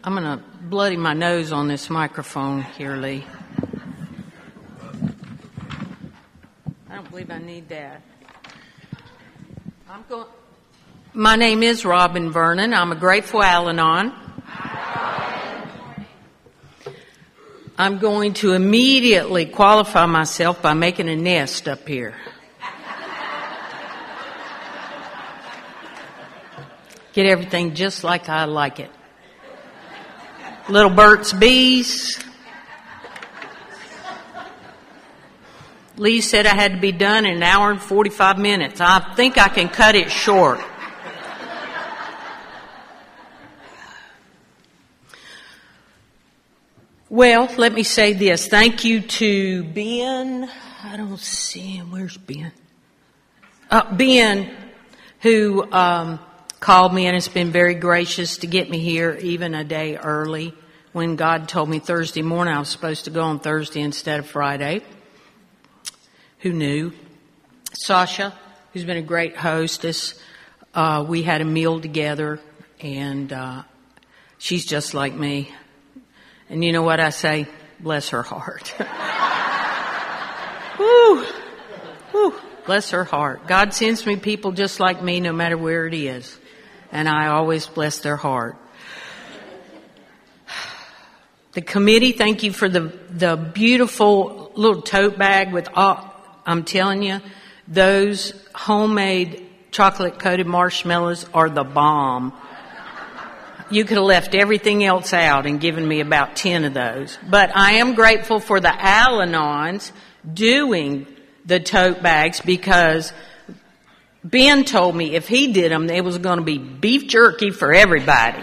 I'm going to bloody my nose on this microphone here, Lee. I don't believe I need that. My name is Robyn Vernon. I'm a grateful Al-Anon. I'm going to immediately qualify myself by making a nest up here. Get everything just like I like it. Little Bert's bees. Lee said I had to be done in an hour and 45 minutes. I think I can cut it short. Well, let me say this. Thank you to Ben. I don't see him. Where's Ben? Ben, who called me and has been very gracious to get me here even a day early when God told me Thursday morning I was supposed to go on Thursday instead of Friday. Who knew? Sasha, who's been a great hostess. We had a meal together, and she's just like me. And you know what I say? Bless her heart. Woo! Woo! Bless her heart. God sends me people just like me no matter where it is. And I always bless their heart. The committee, thank you for the beautiful little tote bag with all, I'm telling you, those homemade chocolate-coated marshmallows are the bomb. You could have left everything else out and given me about 10 of those. But I am grateful for the Al-Anons doing the tote bags because Ben told me if he did them, there was going to be beef jerky for everybody.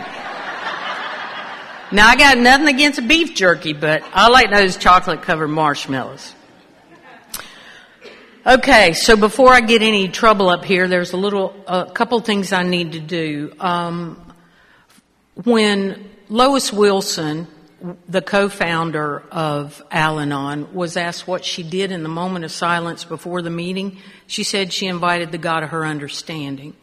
Now, I got nothing against beef jerky, but I like those chocolate-covered marshmallows. Okay, so before I get any trouble up here, there's a couple things I need to do. When Lois Wilson, the co-founder of Al-Anon, was asked what she did in the moment of silence before the meeting, she said she invited the God of her understanding.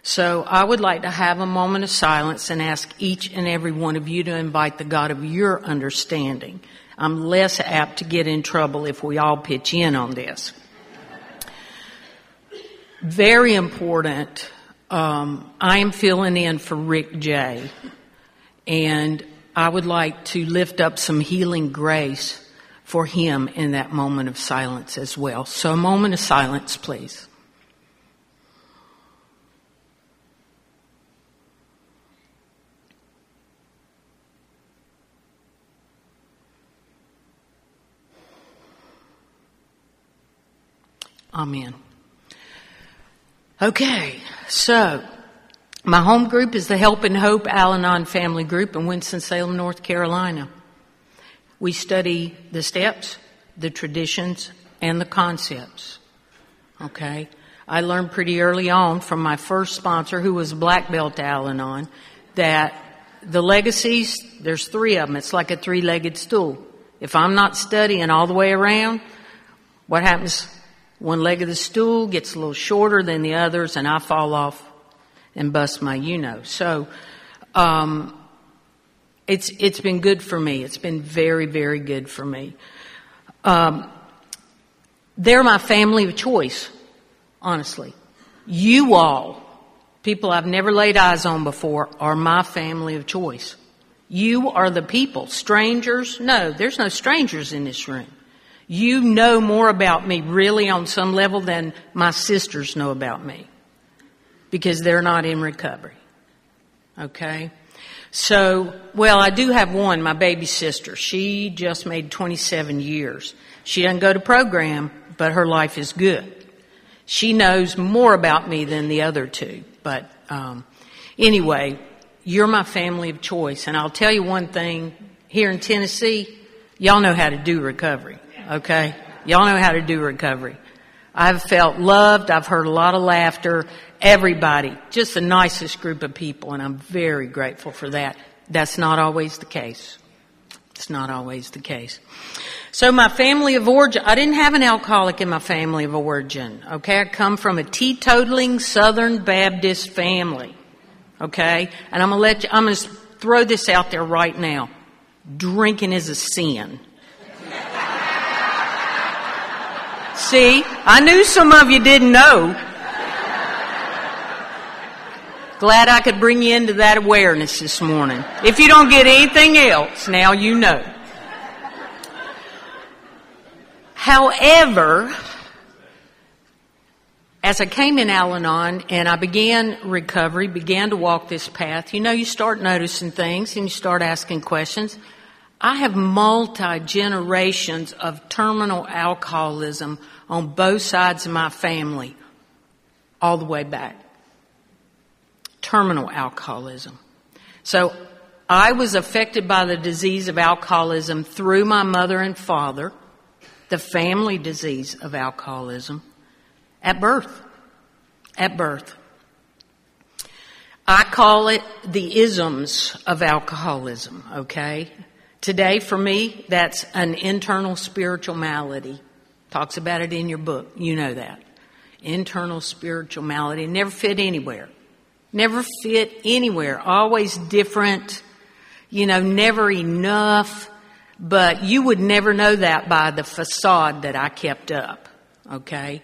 So I would like to have a moment of silence and ask each and every one of you to invite the God of your understanding. I'm less apt to get in trouble if we all pitch in on this. Very important. I am filling in for Rick J. And I would like to lift up some healing grace for him in that moment of silence as well. So a moment of silence, please. Amen. Okay, so my home group is the Help and Hope Al-Anon Family Group in Winston-Salem, North Carolina. We study the steps, the traditions, and the concepts. Okay? I learned pretty early on from my first sponsor, who was a black belt Al-Anon, that the legacies, there's 3 of them. It's like a 3-legged stool. If I'm not studying all the way around, what happens? One leg of the stool gets a little shorter than the others, and I fall off and bust my So it's been good for me. It's been very, very good for me. They're my family of choice, honestly. You all, people I've never laid eyes on before, are my family of choice. You are the people. Strangers? No, there's no strangers in this room. You know more about me really on some level than my sisters know about me because they're not in recovery. Okay? So, well, I do have one, my baby sister. She just made 27 years. She doesn't go to program, but her life is good. She knows more about me than the other 2. But anyway, you're my family of choice. And I'll tell you one thing, here in Tennessee, y'all know how to do recovery. Okay? Y'all know how to do recovery. I've felt loved. I've heard a lot of laughter. Everybody. Just the nicest group of people, and I'm very grateful for that. That's not always the case. It's not always the case. So my family of origin, I didn't have an alcoholic in my family of origin. Okay? I come from a teetotaling Southern Baptist family. Okay? And I'm going to throw this out there right now. Drinking is a sin. See, I knew some of you didn't know. Glad I could bring you into that awareness this morning. If you don't get anything else, now you know. However, as I came in Al-Anon and I began recovery, began to walk this path, you start noticing things and you start asking questions. I have multi-generations of terminal alcoholism on both sides of my family, all the way back. Terminal alcoholism. So I was affected by the disease of alcoholism through my mother and father, the family disease of alcoholism, at birth. At birth. I call it the isms of alcoholism, okay? Today, for me, that's an internal spiritual malady. Talks about it in your book. You know that. Internal spiritual malady. Never fit anywhere. Never fit anywhere. Always different. Never enough. But you would never know that by the facade that I kept up. Okay?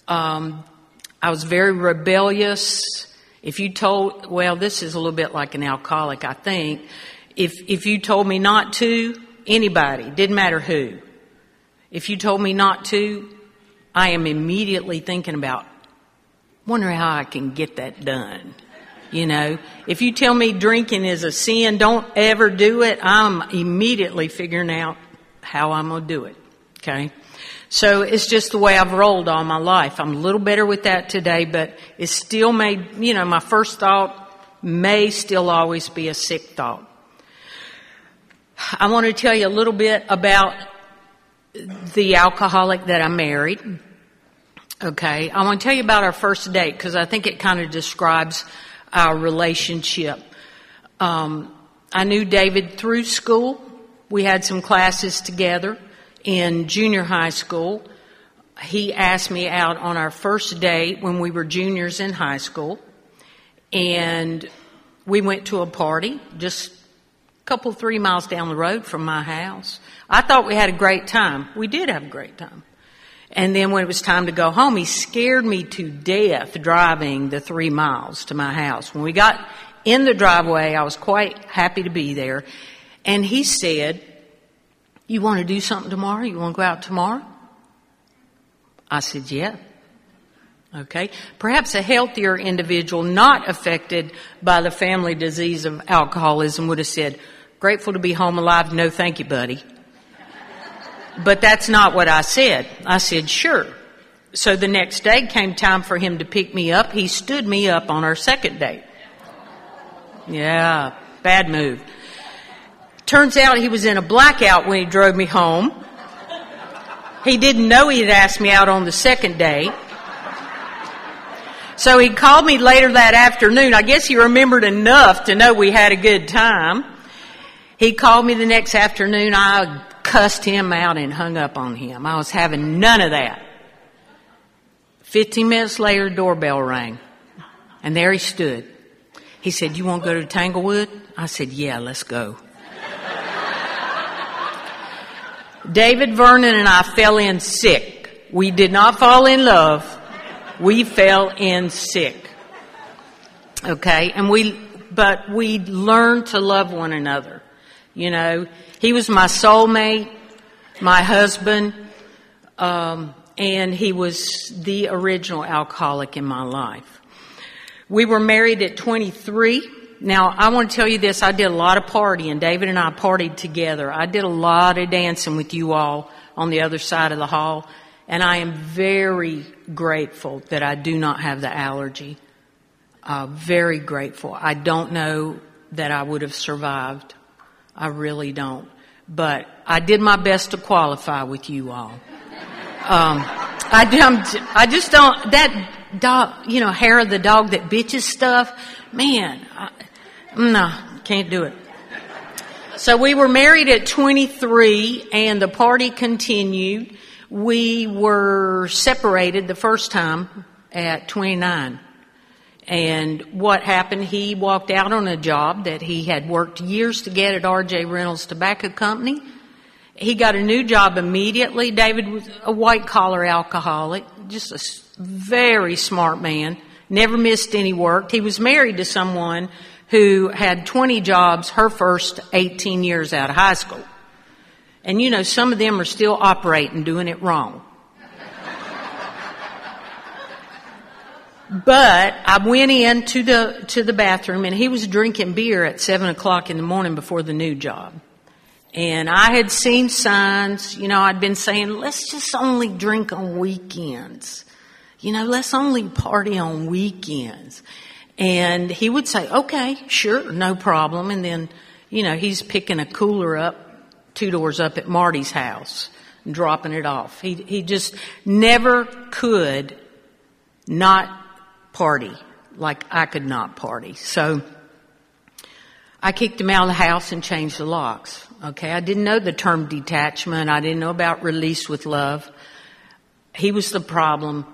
I was very rebellious. If you told, this is a little bit like an alcoholic, I think. If you told me not to, anybody, didn't matter who. If you told me not to, I am immediately thinking about, wonder how I can get that done. If you tell me drinking is a sin, don't ever do it, I'm immediately figuring out how I'm going to do it. Okay? So it's just the way I've rolled all my life. I'm a little better with that today, but it still my first thought may still always be a sick thought. I want to tell you a little bit about the alcoholic that I married. Okay. I want to tell you about our first date because I think it kind of describes our relationship. I knew David through school. We had some classes together in junior high school. He asked me out on our first date when we were juniors in high school. And we went to a party just a couple, 3 miles down the road from my house. I thought we had a great time. We did have a great time. And then when it was time to go home, he scared me to death driving the 3 miles to my house. When we got in the driveway, I was quite happy to be there. And he said, "You want to do something tomorrow? You want to go out tomorrow?" I said, "Yeah." Okay. Perhaps a healthier individual not affected by the family disease of alcoholism would have said, "Grateful to be home alive. No, thank you, buddy." But that's not what I said. I said, "Sure." So the next day came time for him to pick me up. He stood me up on our second date. Yeah, bad move. Turns out he was in a blackout when he drove me home. He didn't know he had asked me out on the second day. So he called me later that afternoon. I guess he remembered enough to know we had a good time. He called me the next afternoon. I cussed him out and hung up on him. I was having none of that. 15 minutes later, the doorbell rang. And there he stood. He said, "You want to go to Tanglewood?" I said, "Yeah, let's go." David, Vernon, and I fell in sick. We did not fall in love. We fell in sick. Okay? But we learned to love one another. He was my soulmate, my husband, and he was the original alcoholic in my life. We were married at 23. Now, I want to tell you this. I did a lot of partying. David and I partied together. I did a lot of dancing with you all on the other side of the hall. And I am very grateful that I do not have the allergy. Very grateful. I don't know that I would have survived. I really don't. But I did my best to qualify with you all. I just don't, that dog, hair of the dog that bitches stuff, man, no, can't do it. So we were married at 23 and the party continued. We were separated the first time at 29. And what happened, he walked out on a job that he had worked years to get at R.J. Reynolds Tobacco Company. He got a new job immediately. David was a white-collar alcoholic, just a very smart man, never missed any work. He was married to someone who had 20 jobs her first 18 years out of high school. And you know, some of them are still operating, doing it wrong. But I went in to the bathroom, and he was drinking beer at 7 o'clock in the morning before the new job. And I had seen signs, you know, I'd been saying, let's just only drink on weekends. You know, let's only party on weekends. And he would say, okay, sure, no problem. And then, you know, he's picking a cooler up 2 doors up at Marty's house and dropping it off. He just never could not party like I could not party. So I kicked him out of the house and changed the locks. Okay, I didn't know the term detachment. I didn't know about release with love. He was the problem,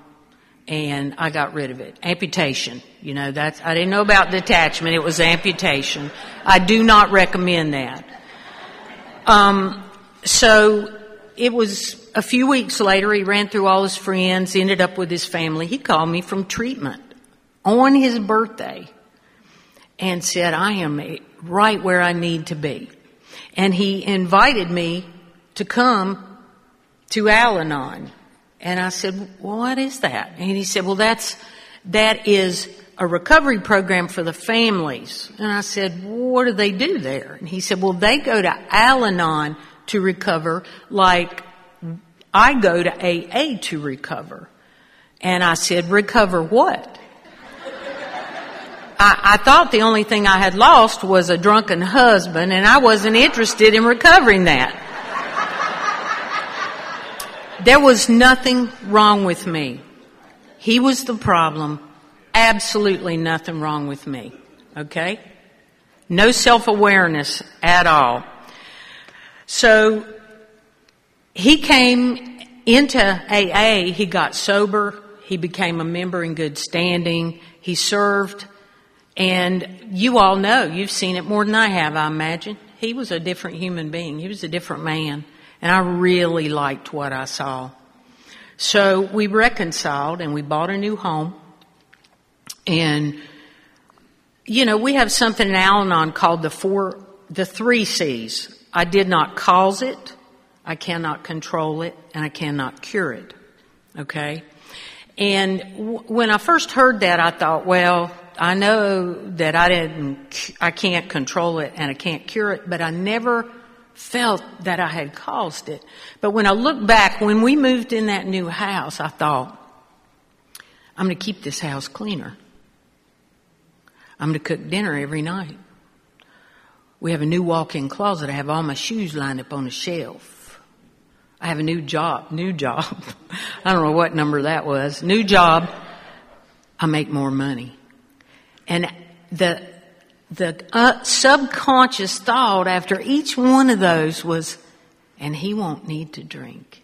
and I got rid of it. Amputation. You know, I didn't know about detachment. It was amputation. I do not recommend that. So it was a few weeks later, he ran through all his friends, ended up with his family. He called me from treatment on his birthday and said, I am right where I need to be. And he invited me to come to Al-Anon. And I said, well, what is that? And he said, well, that is a recovery program for the families. And I said, well, what do they do there? And he said, well, they go to Al-Anon to recover like I go to AA to recover. And I said, recover what? I thought the only thing I had lost was a drunken husband, and I wasn't interested in recovering that. There was nothing wrong with me. He was the problem. Absolutely nothing wrong with me. Okay? No self-awareness at all. So he came into AA. He got sober. He became a member in good standing. He served. And you all know, you've seen it more than I have, I imagine. He was a different human being. He was a different man. And I really liked what I saw. So we reconciled and we bought a new home. And, you know, we have something in Al-Anon called the 3 C's. I did not cause it, I cannot control it, and I cannot cure it. Okay? And when I first heard that, I thought, well, I know that I can't control it and I can't cure it, but I never felt that I had caused it. But when I look back, when we moved in that new house, I thought, I'm going to keep this house cleaner. I'm going to cook dinner every night. We have a new walk-in closet. I have all my shoes lined up on a shelf. I have a new job. I don't know what number that was. New job. I make more money. And the subconscious thought after each one of those was, and he won't need to drink.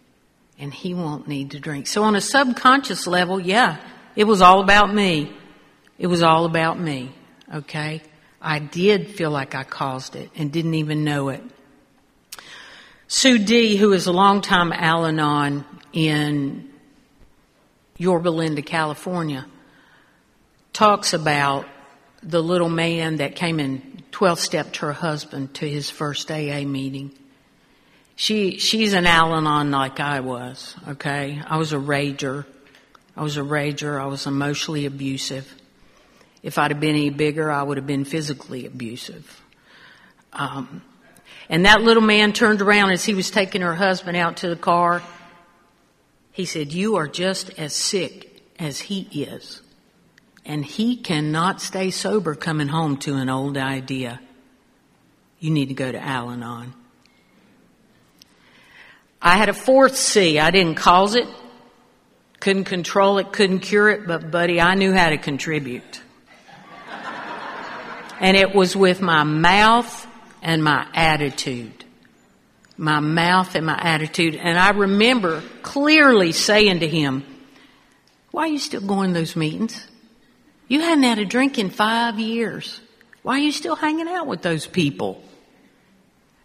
And he won't need to drink. So on a subconscious level, yeah, it was all about me. It was all about me. Okay? I did feel like I caused it and didn't even know it. Sue D., who is a longtime Al-Anon in Yorba Linda, California, talks about the little man that came and 12-stepped her husband to his first AA meeting. She's an Al-Anon like I was, okay? I was a rager. I was emotionally abusive. If I'd have been any bigger, I would have been physically abusive. And that little man turned around as he was taking her husband out to the car. He said, you are just as sick as he is. And he cannot stay sober coming home to an old idea. You need to go to Al-Anon. I had a 4th C. I didn't cause it, couldn't control it, couldn't cure it, but buddy, I knew how to contribute. And it was with my mouth and my attitude. My mouth and my attitude. And I remember clearly saying to him, why are you still going to those meetings? You hadn't had a drink in 5 years. Why are you still hanging out with those people?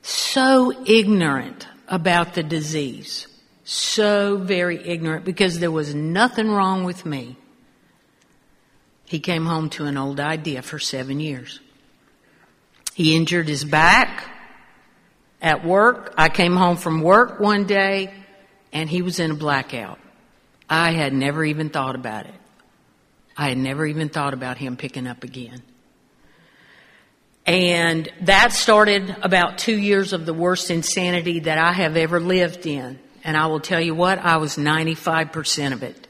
So ignorant about the disease. So very ignorant, because there was nothing wrong with me. He came home to an old idea for 7 years. He injured his back at work. I came home from work one day and he was in a blackout. I had never even thought about it. I had never even thought about him picking up again. And that started about 2 years of the worst insanity that I have ever lived in. And I will tell you what, I was 95% of it.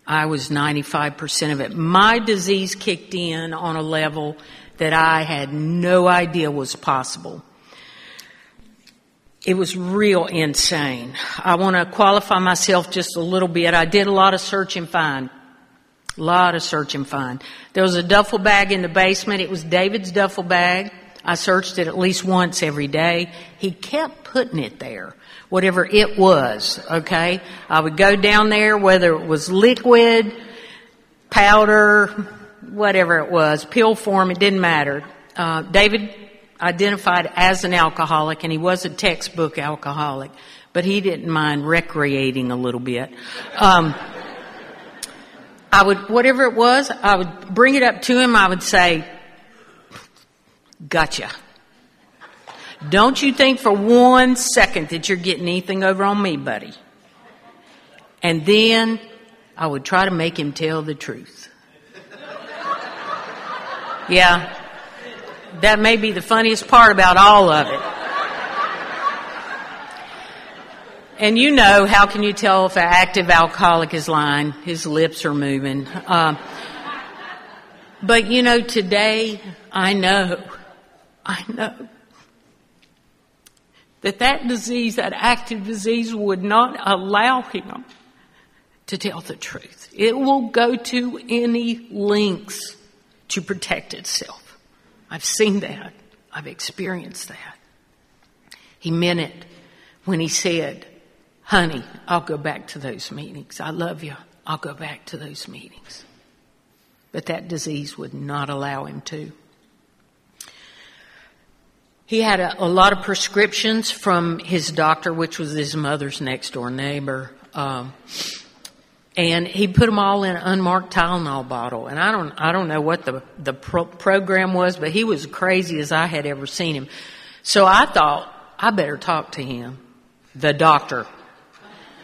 I was 95% of it. My disease kicked in on a level that I had no idea was possible. It was real insane. I want to qualify myself just a little bit. I did a lot of search and find. A lot of search and find. There was a duffel bag in the basement. It was David's duffel bag. I searched it at least once every day. He kept putting it there, whatever it was, okay? I would go down there, whether it was liquid, powder, whatever it was, pill form, it didn't matter. David identified as an alcoholic, and he was a textbook alcoholic, but he didn't mind recreating a little bit. I would, whatever it was, I would bring it up to him. I would say, gotcha. Don't you think for 1 second that you're getting anything over on me, buddy. And then I would try to make him tell the truth. Yeah, that may be the funniest part about all of it. And you know, how can you tell if an active alcoholic is lying? His lips are moving. But you know, today, I know that disease, that active disease, would not allow him to tell the truth. It will go to any lengths to protect itself. I've seen that. I've experienced that. He meant it when he said, honey, I'll go back to those meetings. I love you. I'll go back to those meetings. But that disease would not allow him to. He had a lot of prescriptions from his doctor, which was his mother's next door neighbor. And he put them all in an unmarked Tylenol bottle. And I don't know what the program was, but he was crazy as I had ever seen him. So I thought, I better talk to him, the doctor.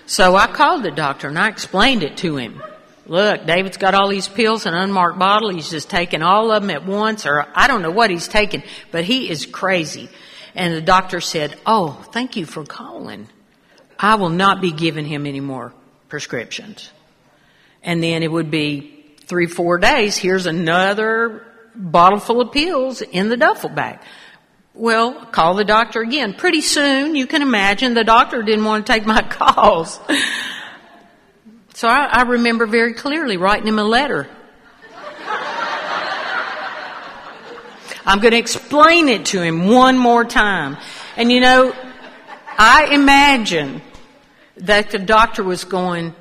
So I called the doctor and I explained it to him. Look, David's got all these pills in an unmarked bottle. He's just taking all of them at once, or I don't know what he's taking, but he is crazy. And the doctor said, oh, thank you for calling. I will not be giving him any more prescriptions. And then it would be 3-4 days. Here's another bottle full of pills in the duffel bag. Well, call the doctor again. Pretty soon, you can imagine, the doctor didn't want to take my calls. So I remember very clearly writing him a letter. I'm going to explain it to him one more time. And you know, I imagine that the doctor was going,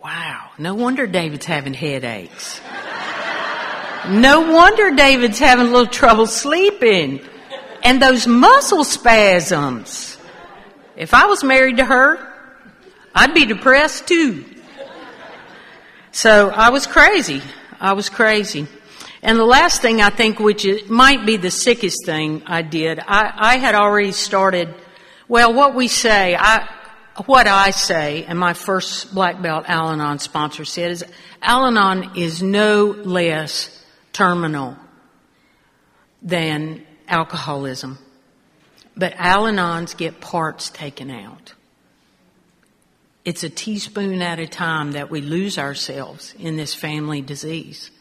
wow, no wonder David's having headaches. No wonder David's having a little trouble sleeping. And those muscle spasms. If I was married to her, I'd be depressed too. So I was crazy. And the last thing I think, which might be the sickest thing I did, I had already started, well, what I say, and my first black belt Al-Anon sponsor said, is Al-Anon is no less terminal than alcoholism. But Al-Anons get parts taken out. It's a teaspoon at a time that we lose ourselves in this family disease.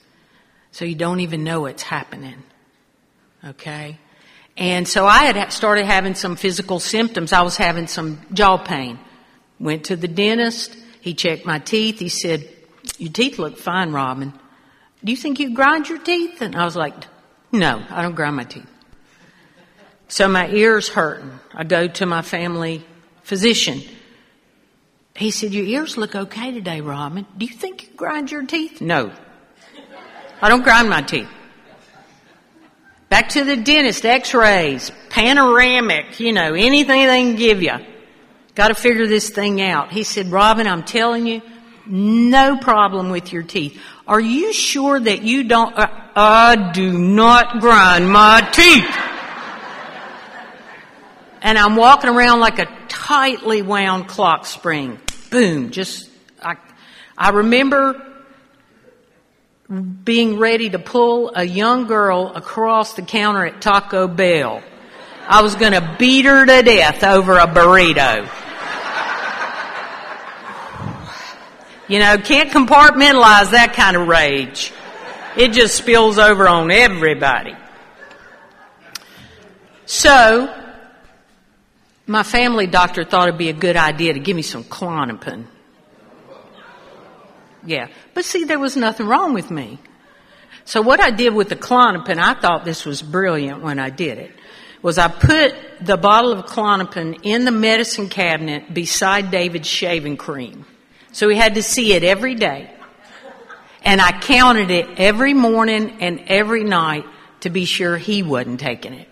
So you don't even know it's happening. Okay? And so I had started having some physical symptoms. I was having some jaw pain. Went to the dentist. He checked my teeth. He said, your teeth look fine, Robyn. Do you think you grind your teeth? And I was like, no, I don't grind my teeth. So my ear's hurting. I go to my family physician. He said, your ears look okay today, Robyn. Do you think you grind your teeth? No, I don't grind my teeth. Back to the dentist, x-rays, panoramic, anything they can give you. Got to figure this thing out. He said, Robyn, I'm telling you, no problem with your teeth. Are you sure that you don't? I do not grind my teeth. And I'm walking around like a tightly wound clock spring. Boom. I remember being ready to pull a young girl across the counter at Taco Bell. I was going to beat her to death over a burrito. Can't compartmentalize that kind of rage. It just spills over on everybody. So, my family doctor thought it'd be a good idea to give me some Klonopin. Yeah. But see, there was nothing wrong with me. So what I did with the Klonopin, I thought this was brilliant when I did it, was I put the bottle of Klonopin in the medicine cabinet beside David's shaving cream. So he had to see it every day. And I counted it every morning and every night to be sure he wasn't taking it.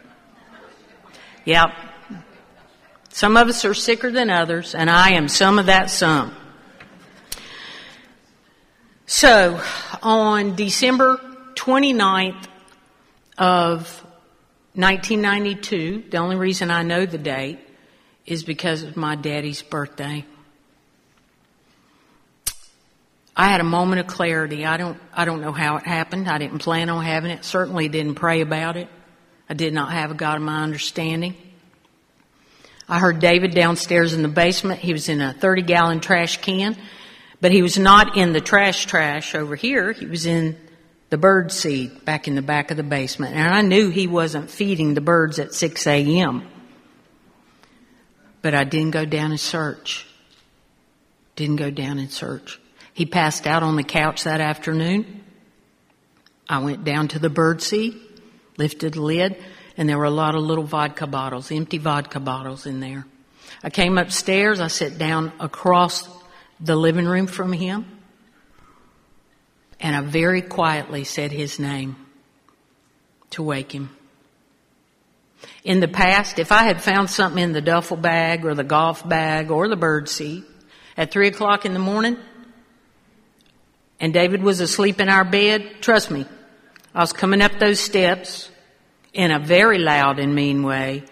Yep. Some of us are sicker than others, and I am some of that some. So, on December 29th of 1992, the only reason I know the date is because of my daddy's birthday. I had a moment of clarity. I don't know how it happened. I didn't plan on having it. Certainly didn't pray about it. I did not have a God of my understanding. I heard David downstairs in the basement. He was in a 30-gallon trash can, but he was not in the trash over here. He was in the bird seed back in the back of the basement. And I knew he wasn't feeding the birds at 6 a.m. But I didn't go down and search. He passed out on the couch that afternoon. I went down to the bird seed, lifted the lid, and there were a lot of little vodka bottles, empty vodka bottles in there. I came upstairs. I sat down across the living room from him, and I very quietly said his name to wake him. In the past, if I had found something in the duffel bag or the golf bag or the bird seed at 3 o'clock in the morning, and David was asleep in our bed, trust me, I was coming up those steps in a very loud and mean way,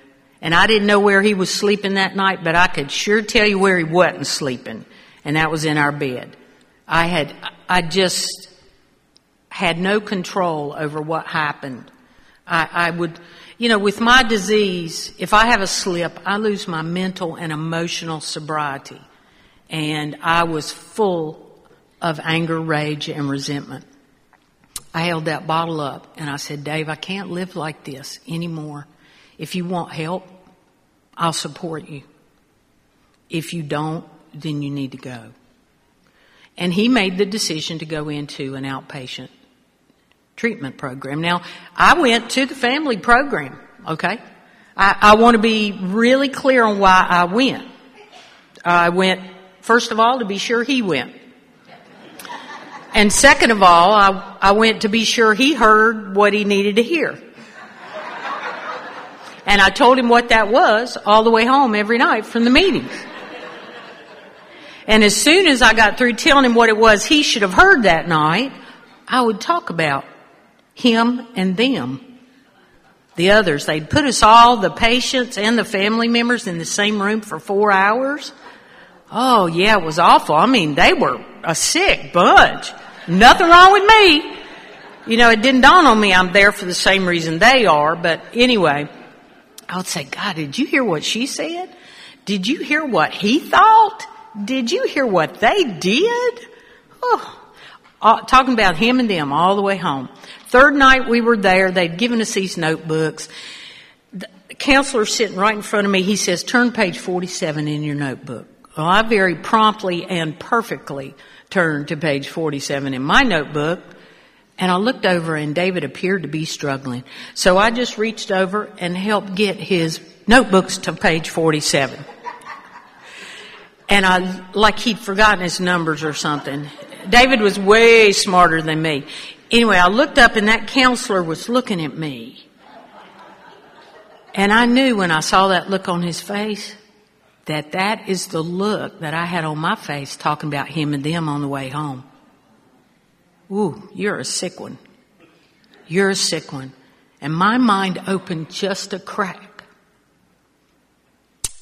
and I didn't know where he was sleeping that night, but I could sure tell you where he wasn't sleeping, and that was in our bed. I just had no control over what happened. I would, with my disease, if I have a slip, I lose my mental and emotional sobriety, and I was full of anger, rage, and resentment. I held that bottle up and I said, Dave, I can't live like this anymore. If you want help, I'll support you. If you don't, then you need to go. And he made the decision to go into an outpatient treatment program. Now, I went to the family program, okay? I want to be really clear on why I went. I went, first of all, to be sure he went. And second of all, I went to be sure he heard what he needed to hear. And I told him what that was all the way home every night from the meetings. And as soon as I got through telling him what it was he should have heard that night, I would talk about him and them. The others. They'd put us all, the patients and the family members, in the same room for 4 hours. Oh, yeah, it was awful. I mean, they were a sick bunch. Nothing wrong with me. It didn't dawn on me I'm there for the same reason they are. But anyway, I would say, God, did you hear what she said? Did you hear what he thought? Did you hear what they did? Talking about him and them all the way home. Third night we were there. They'd given us these notebooks. The counselor sitting right in front of me, he says, turn page 47 in your notebook. Well, I very promptly and perfectly turned to page 47 in my notebook, and I looked over and David appeared to be struggling. So I just reached over and helped get his notebooks to page 47. And like he'd forgotten his numbers or something. David was way smarter than me. Anyway, I looked up and that counselor was looking at me. And I knew when I saw that look on his face that that is the look that I had on my face talking about him and them on the way home. Ooh, you're a sick one. You're a sick one. And my mind opened just a crack.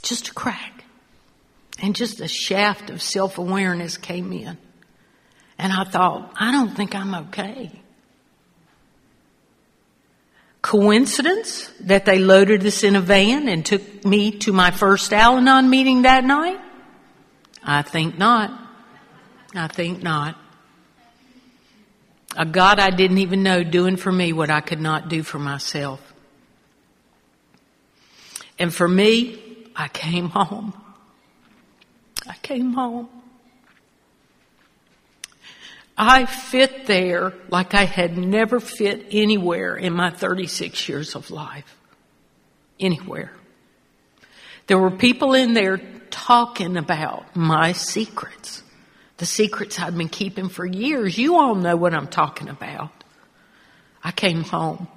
Just a crack. And just a shaft of self-awareness came in. And I thought, I don't think I'm okay. Coincidence that they loaded us in a van and took me to my first Al-Anon meeting that night? I think not. I think not. A God I didn't even know doing for me what I could not do for myself. And for me, I came home. I came home. I fit there like I had never fit anywhere in my 36 years of life. Anywhere. There were people in there talking about my secrets. The secrets I'd been keeping for years. You all know what I'm talking about. I came home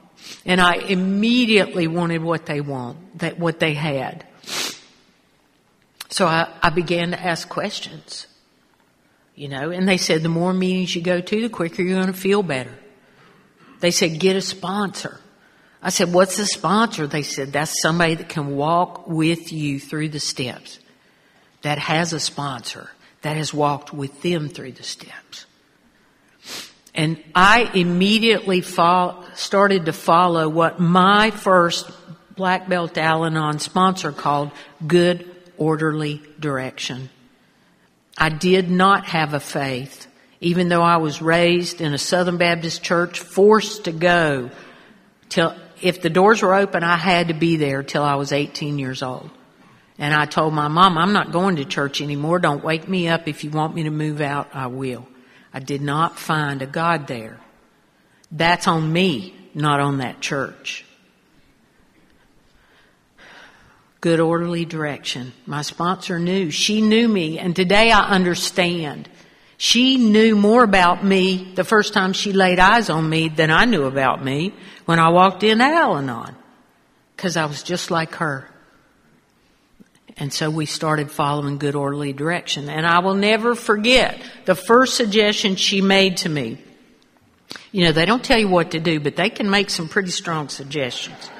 and I immediately wanted what they what they had. So I began to ask questions. You know, and they said the more meetings you go to, the quicker you're going to feel better. They said, get a sponsor. I said, what's a sponsor? They said, that's somebody that can walk with you through the steps. That has a sponsor that has walked with them through the steps. And I immediately started to follow what my first Black Belt Al-Anon sponsor called good, orderly direction. I did not have a faith, even though I was raised in a Southern Baptist church, forced to go till, if the doors were open, I had to be there till I was 18 years old. And I told my mom, I'm not going to church anymore. Don't wake me up. If you want me to move out, I will. I did not find a God there. That's on me, not on that church. Good orderly direction. My sponsor knew. She knew me, and today I understand. She knew more about me the first time she laid eyes on me than I knew about me when I walked in Al-Anon, because I was just like her. And so we started following good orderly direction. And I will never forget the first suggestion she made to me. You know, they don't tell you what to do, but they can make some pretty strong suggestions.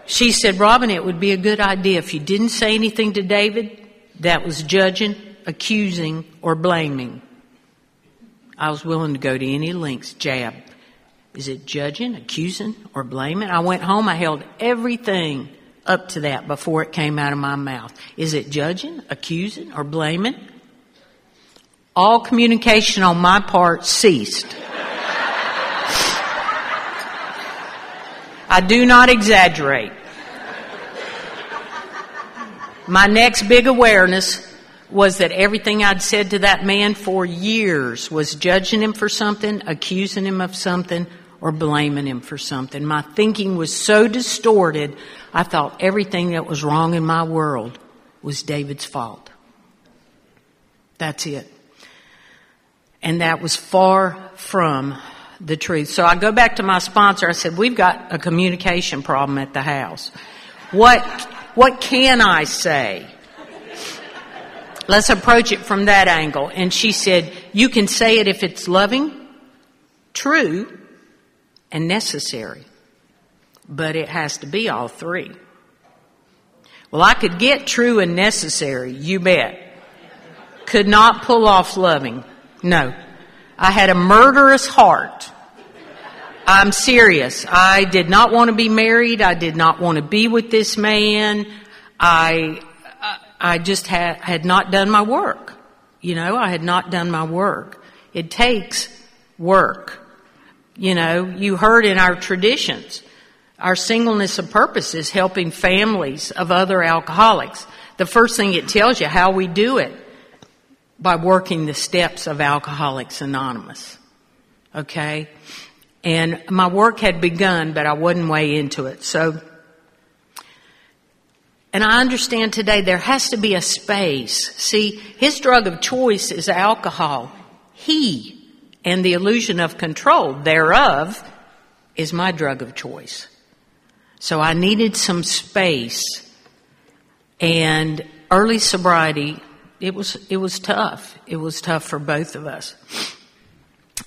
She said, Robyn, it would be a good idea if you didn't say anything to David that was judging, accusing, or blaming. I was willing to go to any lengths. Jab. Is it judging, accusing, or blaming? I went home. I held everything up to that before it came out of my mouth. Is it judging, accusing, or blaming? All communication on my part ceased. I do not exaggerate. My next big awareness was that everything I'd said to that man for years was judging him for something, accusing him of something, or blaming him for something. My thinking was so distorted, I thought everything that was wrong in my world was David's fault. That's it. And that was far from the truth. So I go back to my sponsor. I said, we've got a communication problem at the house. What can I say? Let's approach it from that angle. And she said, you can say it if it's loving, true, and necessary. But it has to be all three. Well, I could get true and necessary, you bet. Could not pull off loving. No. I had a murderous heart. I'm serious. I did not want to be married. I did not want to be with this man. I just had not done my work. You know, I had not done my work. It takes work. You know, you heard in our traditions, our singleness of purpose is helping families of other alcoholics. The first thing it tells you how we do it, by working the steps of Alcoholics Anonymous. Okay? And my work had begun, but I wasn't way into it. So, and I understand today there has to be a space. See, his drug of choice is alcohol. He and the illusion of control thereof is my drug of choice. So I needed some space, and early sobriety, it was tough. It was tough for both of us.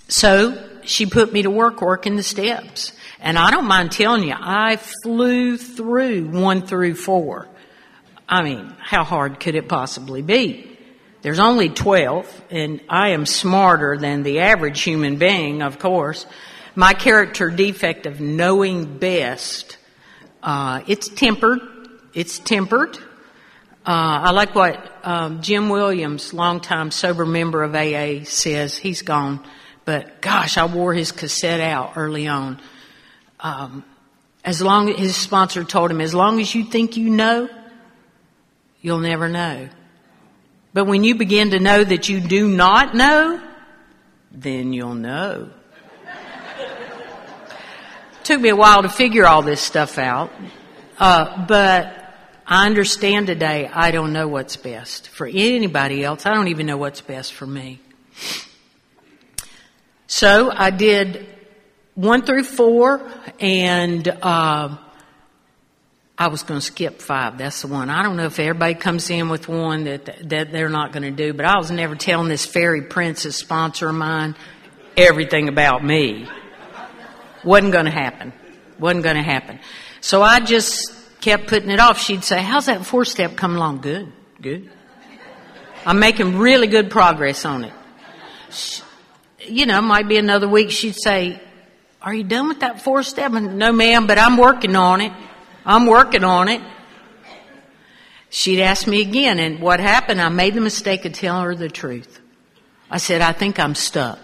So she put me to work working the steps. And I don't mind telling you, I flew through 1 through 4. I mean, how hard could it possibly be? There's only 12, and I am smarter than the average human being, of course. My character defect of knowing best, it's tempered. It's tempered. I like what Jim Williams, longtime sober member of AA, says. He's gone. But gosh, I wore his cassette out early on. His sponsor told him, as long as you think you know, you'll never know. But when you begin to know that you do not know, then you'll know. Took me a while to figure all this stuff out. But I understand today I don't know what's best for anybody else. I don't even know what's best for me. So I did 1 through 4, and I was going to skip 5. That's the one. I don't know if everybody comes in with one that they're not going to do, but I was never telling this fairy princess sponsor of mine everything about me. Wasn't going to happen. Wasn't going to happen. So I just kept putting it off. She'd say, how's that 4-step coming along? Good, good. I'm making really good progress on it. Might be another week. She'd say, are you done with that 4-step? No, ma'am, but I'm working on it. I'm working on it. She'd ask me again, and what happened, I made the mistake of telling her the truth. I said, I think I'm stuck.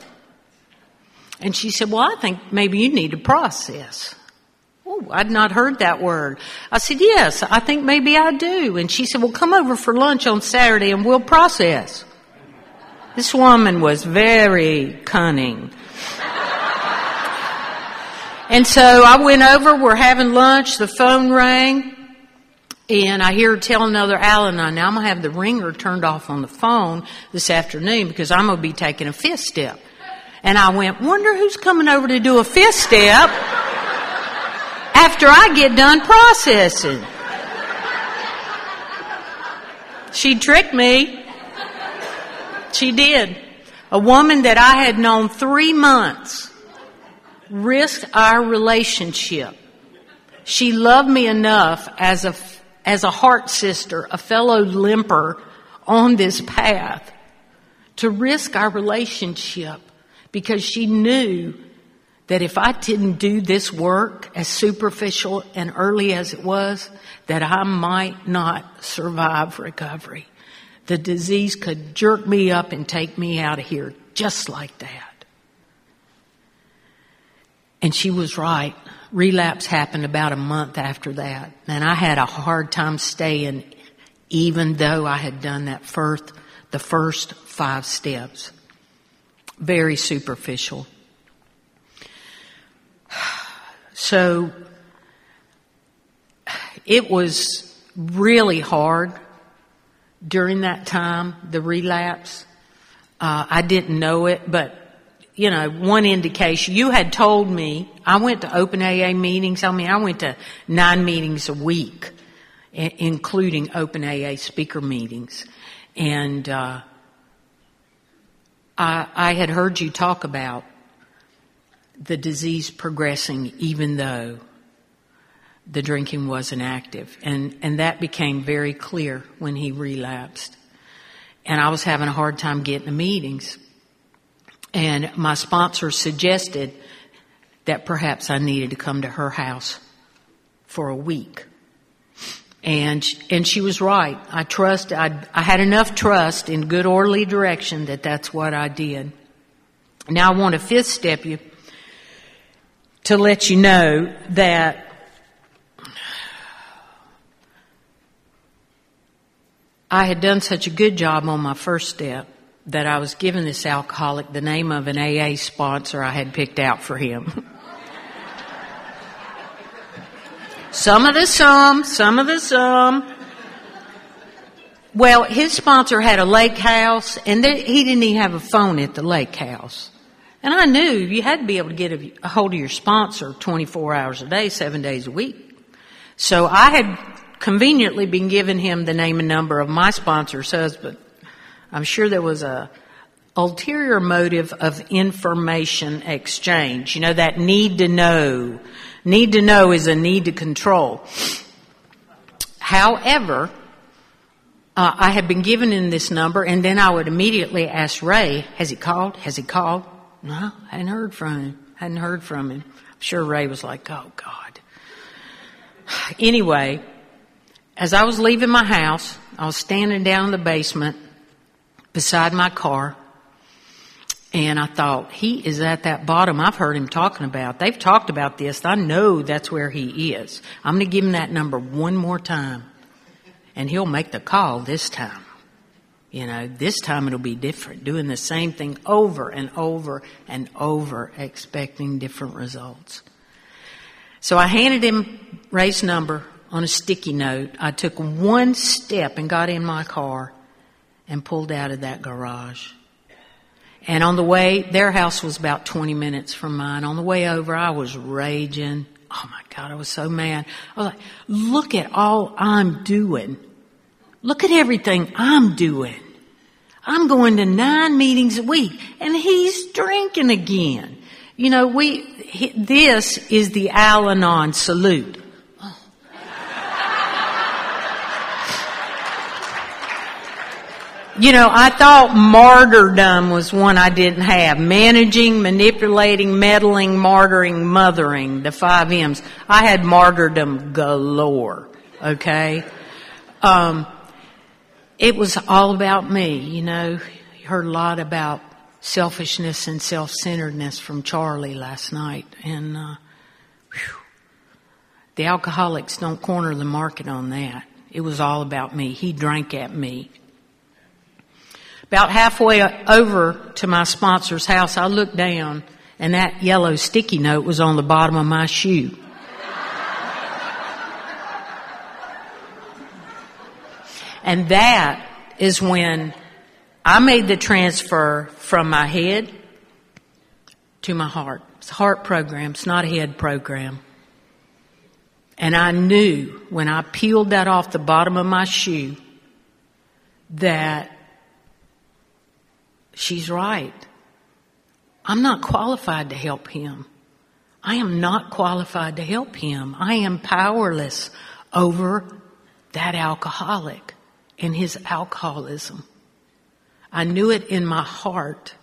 And she said, well, I think maybe you need to process. Oh, I'd not heard that word. I said, yes, I think maybe I do. And she said, well, come over for lunch on Saturday and we'll process. This woman was very cunning. And so I went over, we're having lunch, the phone rang, and I hear her tell another Alan, now I'm going to have the ringer turned off on the phone this afternoon because I'm going to be taking a 5th step. And I went, wonder who's coming over to do a 5th step after I get done processing. She tricked me. She did. A woman that I had known 3 months risked our relationship. She loved me enough as a heart sister, a fellow limper on this path, to risk our relationship because she knew that if I didn't do this work, as superficial and early as it was, that I might not survive recovery. The disease could jerk me up and take me out of here just like that. And she was right. Relapse happened about a month after that. And I had a hard time staying, even though I had done the first 5 steps. Very superficial. So it was really hard during that time, the relapse. I didn't know it, but one indication, you had told me, I went to open AA meetings. I went to 9 meetings a week, including open AA speaker meetings. And I had heard you talk about the disease progressing even though the drinking wasn't active. And that became very clear when he relapsed. And I was having a hard time getting to meetings. And my sponsor suggested that perhaps I needed to come to her house for a week. And she was right. I had enough trust in good orderly direction that that's what I did. Now I want to 5th step you to let you know that I had done such a good job on my 1st step that I was giving this alcoholic the name of an AA sponsor I had picked out for him. Some of the some. Well, his sponsor had a lake house, and he didn't even have a phone at the lake house. And I knew you had to be able to get a hold of your sponsor 24 hours a day, 7 days a week. So I had conveniently been giving him the name and number of my sponsor's husband. I'm sure there was a ulterior motive of information exchange. You know, that need to know. Need to know is a need to control. However, I had been given him this number, and then I would immediately ask Ray, has he called? Has he called? No, hadn't heard from him. I'm sure Ray was like, oh, God. Anyway, as I was leaving my house, I was standing down in the basement beside my car, and I thought, he is at that bottom I've heard him talking about. They've talked about this. I know that's where he is. I'm going to give him that number one more time, and he'll make the call this time. You know, this time it'll be different, doing the same thing over and over and over, expecting different results. So I handed him Ray's number on a sticky note. I took one step and got in my car and pulled out of that garage. And on the way, their house was about 20 minutes from mine. On the way over, I was raging. Oh my God, I was so mad. I was like, look at all I'm doing. Look at everything I'm doing. I'm going to 9 meetings a week, and he's drinking again. You know, this is the Al-Anon salute. You know, I thought martyrdom was one I didn't have. Managing, manipulating, meddling, martyring, mothering, the 5 M's. I had martyrdom galore, okay? It was all about me, you know. You heard a lot about selfishness and self-centeredness from Charlie last night. And the alcoholics don't corner the market on that. It was all about me. He drank at me. About halfway over to my sponsor's house, I looked down, and that yellow sticky note was on the bottom of my shoe. And that is when I made the transfer from my head to my heart. It's a heart program. It's not a head program. And I knew when I peeled that off the bottom of my shoe that she's right. I'm not qualified to help him. I am not qualified to help him. I am powerless over that alcoholic and his alcoholism. I knew it in my heart.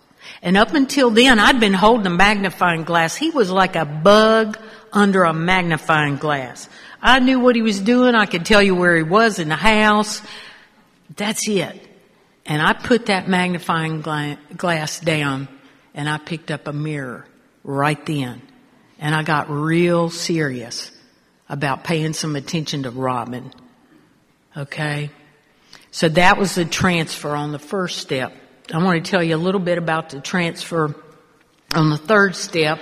And up until then, I'd been holding a magnifying glass. He was like a bug under a magnifying glass. I knew what he was doing. I could tell you where he was in the house. That's it. And I put that magnifying glass down, and I picked up a mirror right then. And I got real serious about paying some attention to Robyn. Okay? So that was the transfer on the first step. I want to tell you a little bit about the transfer on the third step.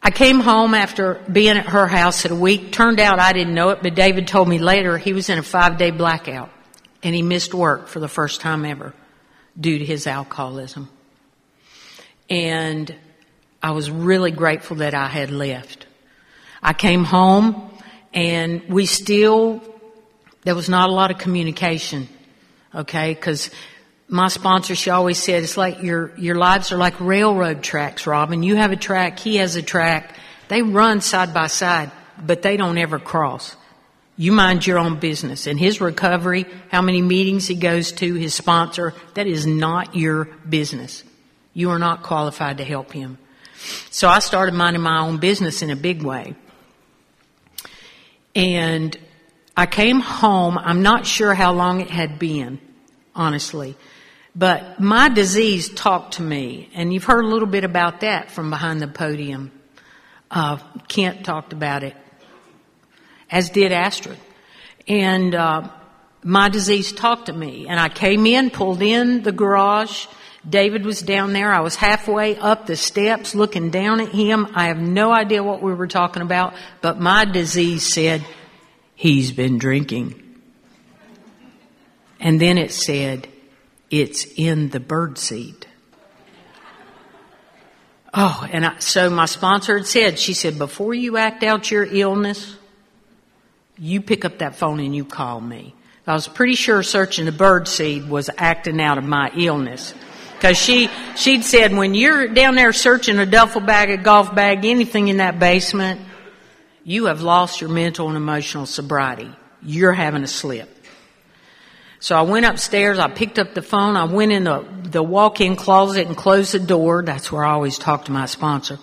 I came home after being at her house at a week. Turned out I didn't know it, but David told me later he was in a 5-day blackout. And he missed work for the first time ever due to his alcoholism. And I was really grateful that I had left. I came home, and there was not a lot of communication, okay? Because my sponsor, she always said, it's like your lives are like railroad tracks, Robyn. You have a track, he has a track. They run side by side, but they don't ever cross. You mind your own business. And his recovery, how many meetings he goes to, his sponsor, that is not your business. You are not qualified to help him. So I started minding my own business in a big way. And I came home. I'm not sure how long it had been, honestly. But my disease talked to me. And you've heard a little bit about that from behind the podium. Kent talked about it, as did Astrid. And my disease talked to me. And I came in, pulled in the garage. David was down there. I was halfway up the steps looking down at him. I have no idea what we were talking about, but my disease said, he's been drinking. And then it said, it's in the birdseed. Oh, and so my sponsor had said, she said, before you act out your illness, you pick up that phone and you call me. I was pretty sure searching the birdseed was acting out of my illness. Because she'd said, when you're down there searching a duffel bag, a golf bag, anything in that basement, you have lost your mental and emotional sobriety. You're having a slip. So I went upstairs, I picked up the phone, I went in the walk-in closet and closed the door. That's where I always talk to my sponsor.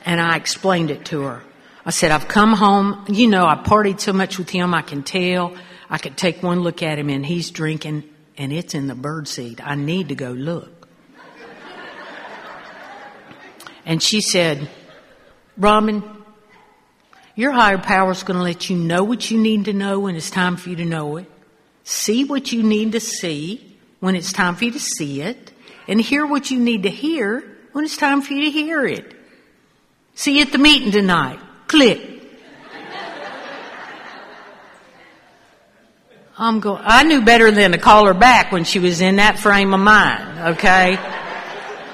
And I explained it to her. I said, I've come home, you know, I partied so much with him, I can tell. I could take one look at him and he's drinking and it's in the birdseed. I need to go look. And she said, Robyn, your higher power is going to let you know what you need to know when it's time for you to know it. See what you need to see when it's time for you to see it. And hear what you need to hear when it's time for you to hear it. See you at the meeting tonight. Click. I knew better than to call her back when she was in that frame of mind, okay?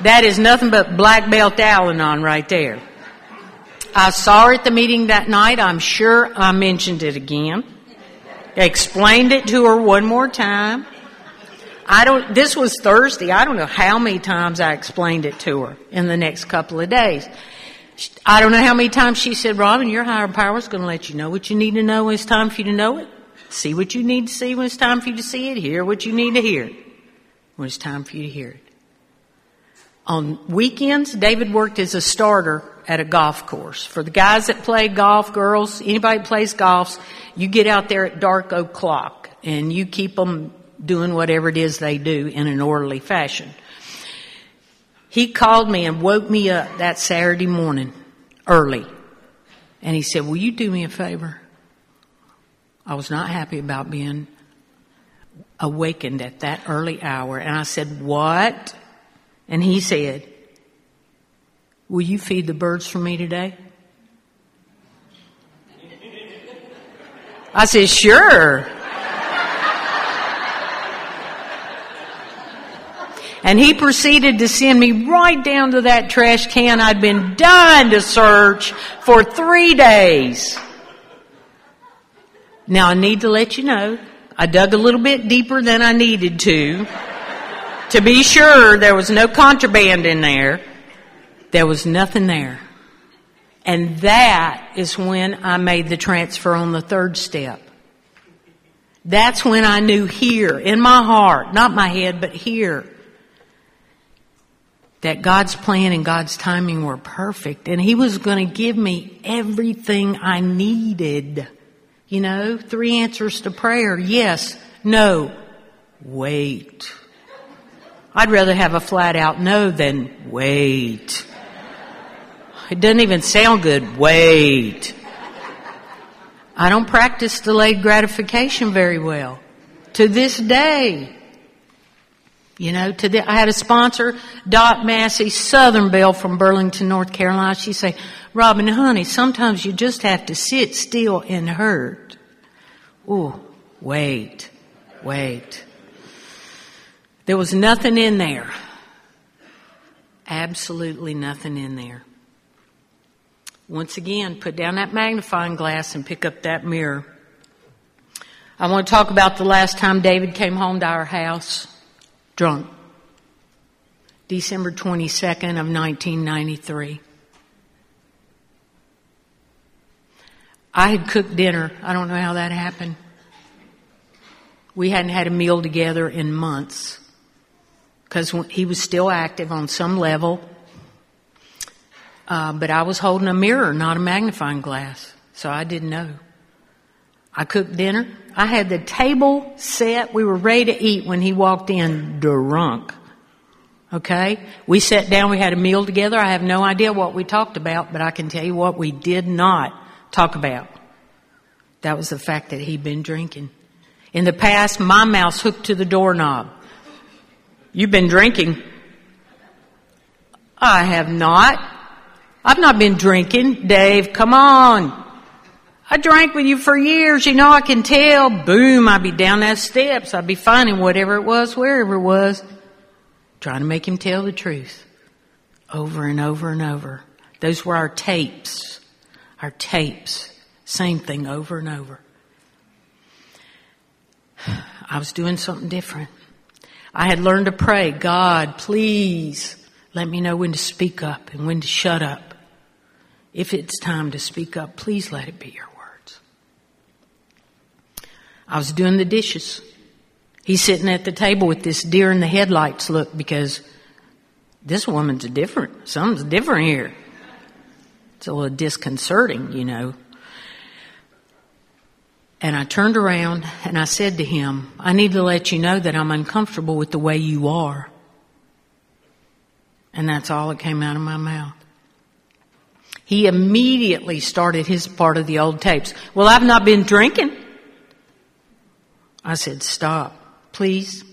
That is nothing but black belt Al-Anon right there. I saw her at the meeting that night. I'm sure I mentioned it again. Explained it to her one more time. This was Thursday. I don't know how many times I explained it to her in the next couple of days. I don't know how many times she said, Robyn, your higher power is going to let you know what you need to know when it's time for you to know it. See what you need to see when it's time for you to see it. Hear what you need to hear when it's time for you to hear it. On weekends, David worked as a starter at a golf course. For the guys that play golf, girls, anybody that plays golf, you get out there at dark o'clock and you keep them doing whatever it is they do in an orderly fashion. He called me and woke me up that Saturday morning early. And he said, will you do me a favor? I was not happy about being awakened at that early hour. And I said, what? And he said, will you feed the birds for me today? I said, sure. And he proceeded to send me right down to that trash can I'd been dying to search for 3 days. Now I need to let you know, I dug a little bit deeper than I needed to be sure there was no contraband in there. There was nothing there. And that is when I made the transfer on the third step. That's when I knew here, in my heart, not my head, but here, that God's plan and God's timing were perfect. And He was going to give me everything I needed. You know, 3 answers to prayer. Yes, no, wait. I'd rather have a flat out no than wait. It doesn't even sound good. Wait. I don't practice delayed gratification very well. To this day. You know, I had a sponsor, Dot Massey, Southern Belle from Burlington, North Carolina. She'd say, Robyn, honey, sometimes you just have to sit still and hurt. Ooh, wait. There was nothing in there. Absolutely nothing in there. Once again, put down that magnifying glass and pick up that mirror. I want to talk about the last time David came home to our house drunk. December 22nd of 1993. I had cooked dinner. I don't know how that happened. We hadn't had a meal together in months because he was still active on some level. But I was holding a mirror, not a magnifying glass. So I didn't know. I cooked dinner. I had the table set. We were ready to eat when he walked in drunk. Okay? We sat down. We had a meal together. I have no idea what we talked about, but I can tell you what we did not talk about. That was the fact that he'd been drinking. In the past, my mouth's hooked to the doorknob. You've been drinking. I have not. I've not been drinking. Dave, come on. I drank with you for years. You know, I can tell. Boom, I'd be down those steps. I'd be finding whatever it was, wherever it was. Trying to make him tell the truth. over and over and over. Those were our tapes. Our tapes. Same thing over and over. I was doing something different. I had learned to pray, God, please let me know when to speak up and when to shut up. If it's time to speak up, please let it be your words. I was doing the dishes. He's sitting at the table with this deer in the headlights look because this woman's different. Something's different here. It's a little disconcerting, you know. And I turned around and I said to him, I need to let you know that I'm uncomfortable with the way you are. And that's all that came out of my mouth. He immediately started his part of the old tapes. Well, I've not been drinking. I said, stop, please.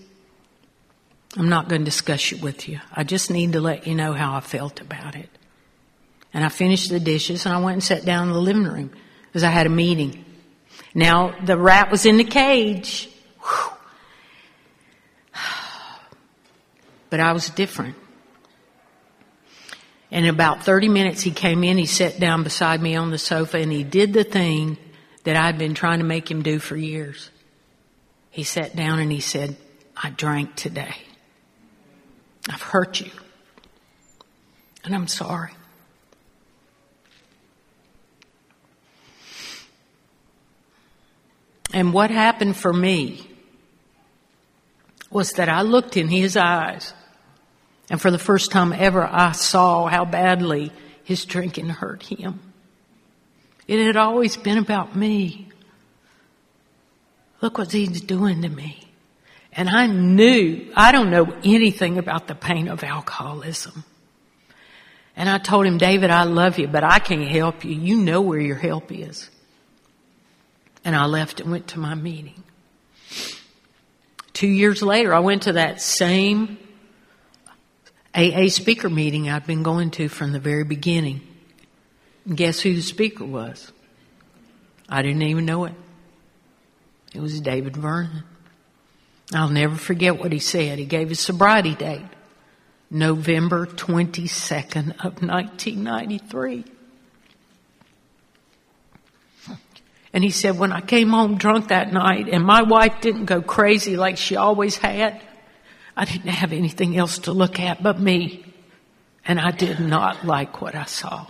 I'm not going to discuss it with you. I just need to let you know how I felt about it. And I finished the dishes and I went and sat down in the living room because I had a meeting. Now, the rat was in the cage. Whew. But I was different. And in about 30 minutes, he came in, he sat down beside me on the sofa, and he did the thing that I'd been trying to make him do for years. He sat down and he said, I drank today. I've hurt you. And I'm sorry. And what happened for me was that I looked in his eyes, and for the first time ever, I saw how badly his drinking hurt him. It had always been about me. Look what he's doing to me. And I knew, I don't know anything about the pain of alcoholism. And I told him, David, I love you, but I can't help you. You know where your help is. And I left and went to my meeting. 2 years later, I went to that same AA speaker meeting I'd been going to from the very beginning. And guess who the speaker was? I didn't even know it. It was David Vernon. I'll never forget what he said. He gave his sobriety date, November 22nd of 1993. And he said, when I came home drunk that night and my wife didn't go crazy like she always had, I didn't have anything else to look at but me. And I did not like what I saw.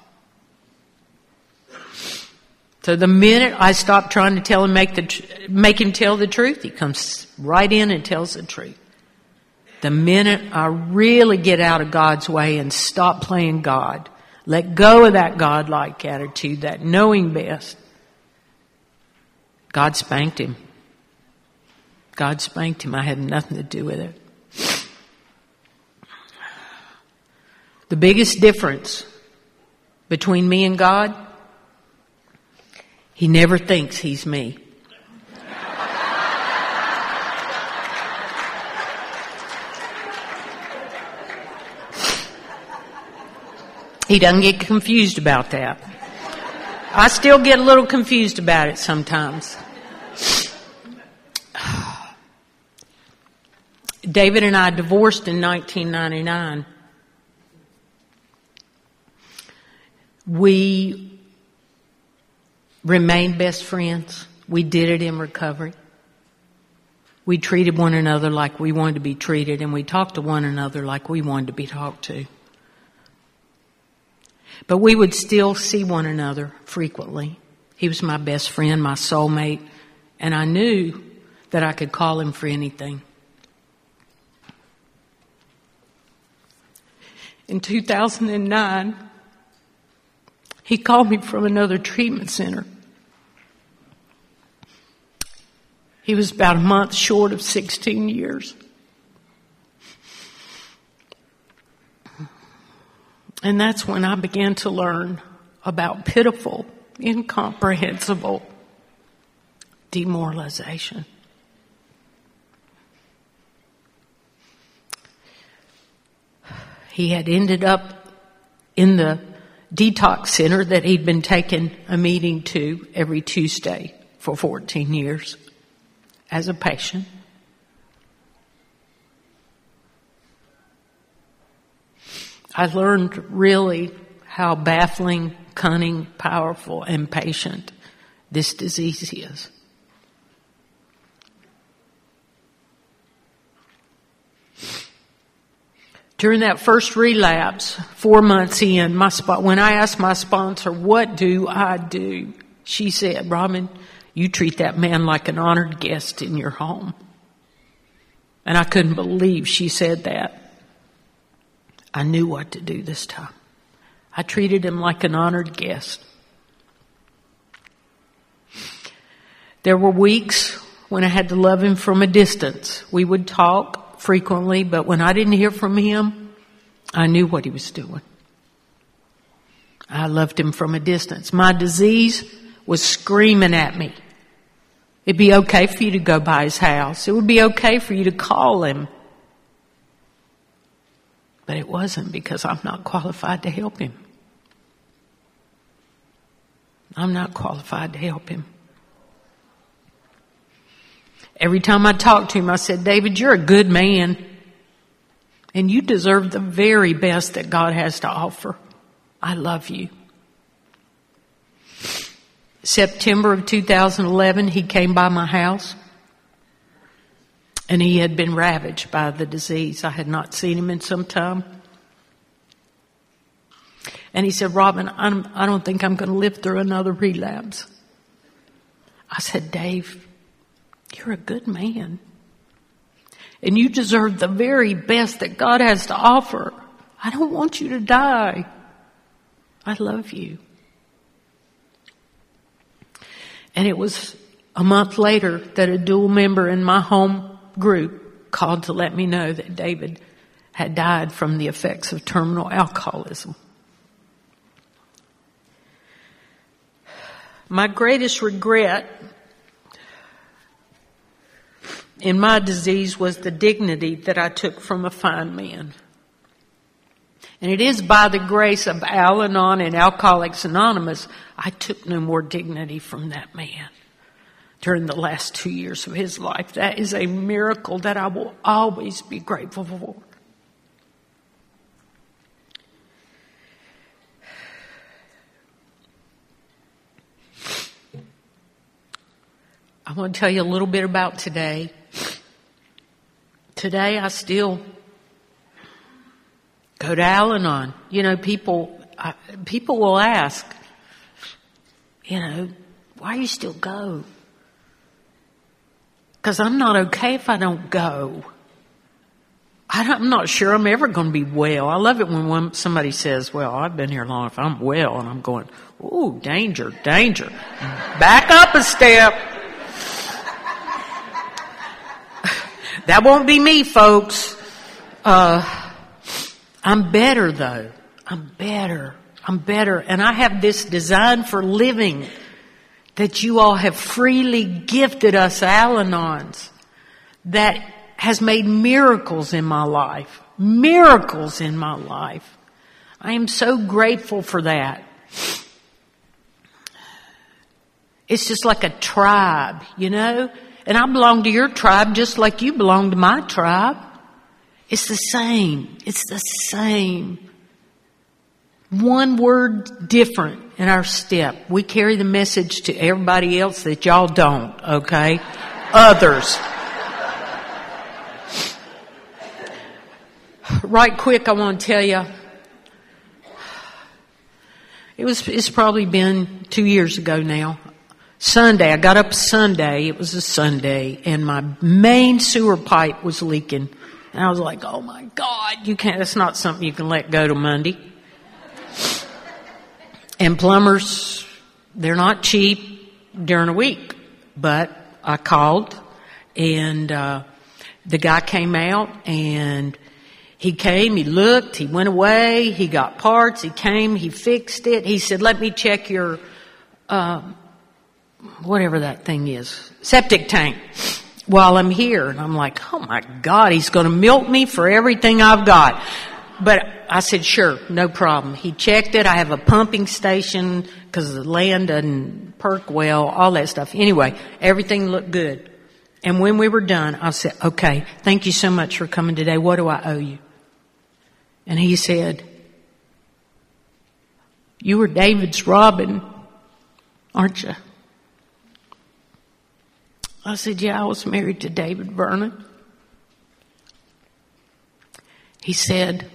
So the minute I stopped trying to tell him, make him tell the truth, he comes right in and tells the truth. The minute I really get out of God's way and stop playing God, let go of that God-like attitude, that knowing best, God spanked him. God spanked him. I had nothing to do with it. The biggest difference between me and God, he never thinks he's me. He doesn't get confused about that. I still get a little confused about it sometimes. David and I divorced in 1999. We remained best friends. We did it in recovery. We treated one another like we wanted to be treated, and we talked to one another like we wanted to be talked to. But we would still see one another frequently. He was my best friend, my soulmate, and I knew that I could call him for anything. In 2009, he called me from another treatment center. He was about a month short of 16 years. And that's when I began to learn about pitiful, incomprehensible demoralization. He had ended up in the detox center that he'd been taking a meeting to every Tuesday for 14 years as a patient. I learned really how baffling, cunning, powerful, and patient this disease is. During that first relapse, 4 months in, when I asked my sponsor, what do I do? She said, Robyn, you treat that man like an honored guest in your home. And I couldn't believe she said that. I knew what to do this time. I treated him like an honored guest. There were weeks when I had to love him from a distance. We would talk frequently, but when I didn't hear from him, I knew what he was doing. I loved him from a distance. My disease was screaming at me. It'd be okay for you to go by his house. It would be okay for you to call him. But it wasn't, because I'm not qualified to help him. I'm not qualified to help him. Every time I talked to him, I said, David, you're a good man. And you deserve the very best that God has to offer. I love you. September of 2011, he came by my house. And he had been ravaged by the disease. I had not seen him in some time. And he said, Robyn, I don't think I'm going to live through another relapse. I said, Dave, you're a good man. And you deserve the very best that God has to offer. I don't want you to die. I love you. And it was a month later that a dual member in my home group called to let me know that David had died from the effects of terminal alcoholism. My greatest regret in my disease was the dignity that I took from a fine man. And it is by the grace of Al-Anon and Alcoholics Anonymous, I took no more dignity from that man during the last 2 years of his life. That is a miracle that I will always be grateful for. I want to tell you a little bit about today. Today I still go to Al-Anon. You know, people will ask, why you still go? Because I'm not okay if I don't go. I'm not sure I'm ever going to be well. I love it when somebody says, well, I've been here long enough, I'm well. And I'm going, ooh, danger, danger. Back up a step. That won't be me, folks. I'm better, though. I'm better. And I have this design for living that you all have freely gifted us Al-Anons that has made miracles in my life. Miracles in my life. I am so grateful for that. It's just like a tribe, And I belong to your tribe just like you belong to my tribe. It's the same. It's the same. One word different in our step. We carry the message to everybody else that y'all don't, okay? Others. Right quick, I want to tell you, it's probably been 2 years ago now. Sunday, I got up Sunday, it was a Sunday, and my main sewer pipe was leaking. And I was like, oh my God, that's not something you can let go to Monday. And plumbers, they're not cheap during a week. But I called, and the guy came out, and he came, he looked, he went away, he got parts, he came, he fixed it. He said, let me check your, whatever that thing is, septic tank while I'm here. And I'm like, oh my God, he's going to milk me for everything I've got. But I said, sure, no problem. He checked it. I have a pumping station because the land doesn't perk well, all that stuff. Anyway, everything looked good. And when we were done, I said, okay, thank you so much for coming today. What do I owe you? And he said, You were David's Robyn, aren't you? I said, yeah, I was married to David Vernon. He said,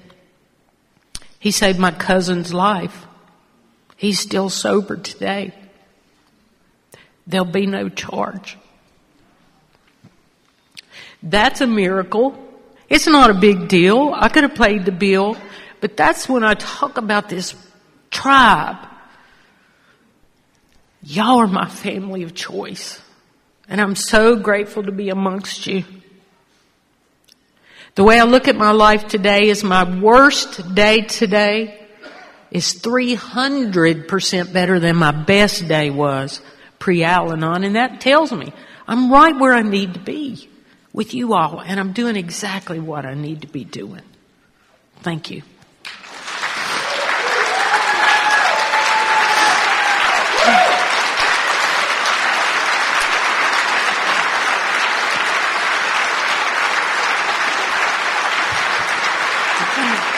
he saved my cousin's life. He's still sober today. There'll be no charge. That's a miracle. It's not a big deal. I could have paid the bill, but that's when I talk about this tribe. Y'all are my family of choice, and I'm so grateful to be amongst you. The way I look at my life today is my worst day today is 300% better than my best day was pre-Al-Anon, and that tells me I'm right where I need to be with you all, and I'm doing exactly what I need to be doing. Thank you. Thank you.